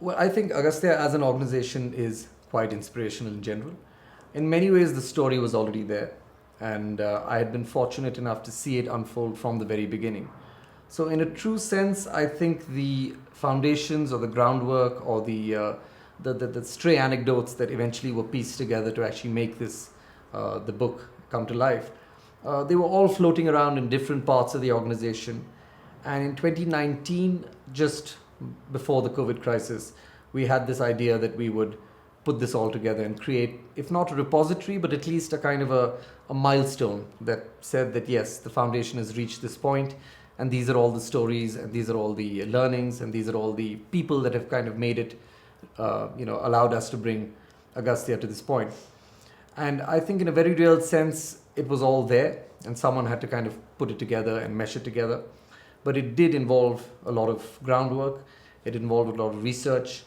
Well, I think Agastya as an organization is quite inspirational in general. In many ways, the story was already there, and I had been fortunate enough to see it unfold from the very beginning. So, in a true sense, I think the foundations or the groundwork or the stray anecdotes that eventually were pieced together to actually make this the book come to life, they were all floating around in different parts of the organization. And in 2019, just before the COVID crisis, we had this idea that we would put this all together and create, if not a repository, but at least a kind of a milestone that said that yes, the foundation has reached this point, and these are all the stories, and these are all the learnings, and these are all the people that have kind of made it, allowed us to bring Agastya to this point. And I think in a very real sense, it was all there, and someone had to kind of put it together and mesh it together. But it did involve a lot of groundwork. It involved a lot of research,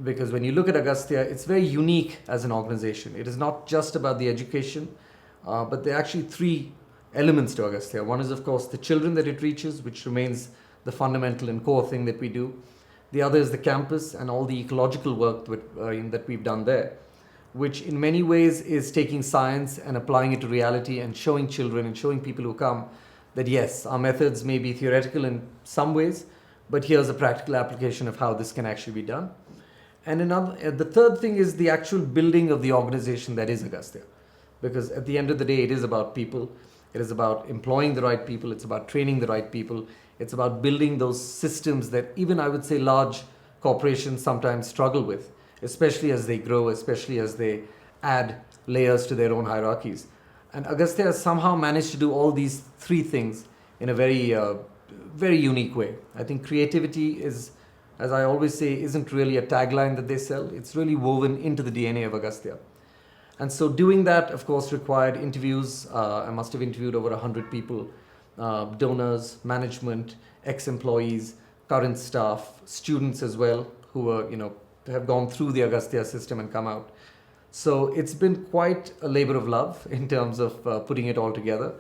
because when you look at Agastya, it's very unique as an organization. It is not just about the education, but there are actually three elements to Agastya. One is, of course, the children that it reaches, which remains the fundamental and core thing that we do. The other is the campus and all the ecological work that we've done there, which in many ways is taking science and applying it to reality and showing children and showing people who come that yes, our methods may be theoretical in some ways, but here's a practical application of how this can actually be done. And the third thing is the actual building of the organization that is Agastya. Because at the end of the day, it is about people. It is about employing the right people. It's about training the right people. It's about building those systems that even I would say large corporations sometimes struggle with, especially as they grow, especially as they add layers to their own hierarchies. And Agastya has somehow managed to do all these three things in a very, very unique way. I think creativity is, as I always say, isn't really a tagline that they sell. It's really woven into the DNA of Agastya. And so doing that, of course, required interviews. I must have interviewed over 100 people, donors, management, ex-employees, current staff, students as well, who were, have gone through the Agastya system and come out. So it's been quite a labor of love in terms of putting it all together.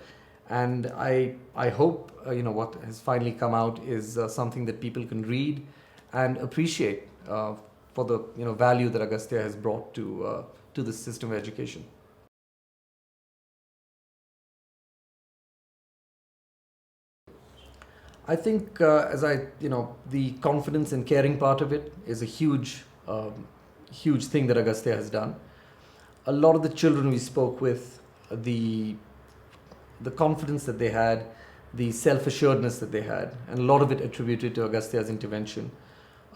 And I hope, what has finally come out is something that people can read and appreciate for the value that Agastya has brought to the system of education. I think the confidence and caring part of it is a huge thing that Agastya has done. A lot of the children we spoke with, the confidence that they had, the self-assuredness that they had, and a lot of it attributed to Agastya's intervention.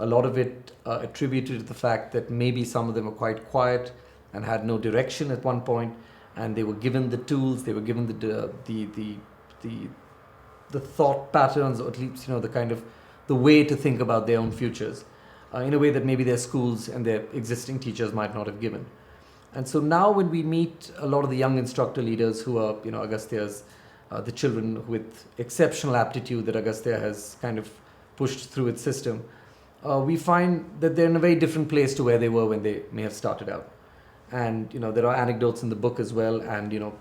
A lot of it attributed to the fact that maybe some of them were quite quiet and had no direction at one point, and they were given the tools, they were given the thought patterns, or at least the way to think about their own futures, in a way that maybe their schools and their existing teachers might not have given. And so now when we meet a lot of the young instructor leaders who are, Agastya's, the children with exceptional aptitude that Agastya has kind of pushed through its system, we find that they're in a very different place to where they were when they may have started out. And, there are anecdotes in the book as well, and,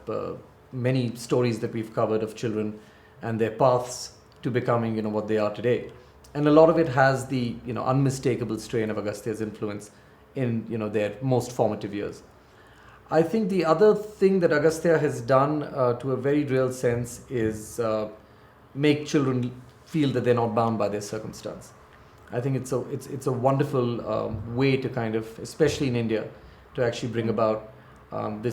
many stories that we've covered of children and their paths to becoming, what they are today. And a lot of it has the, unmistakable strain of Agastya's influence in, their most formative years. I think the other thing that Agastya has done to a very real sense is make children feel that they're not bound by their circumstance. I think it's a wonderful way to kind of, especially in India, to actually bring about this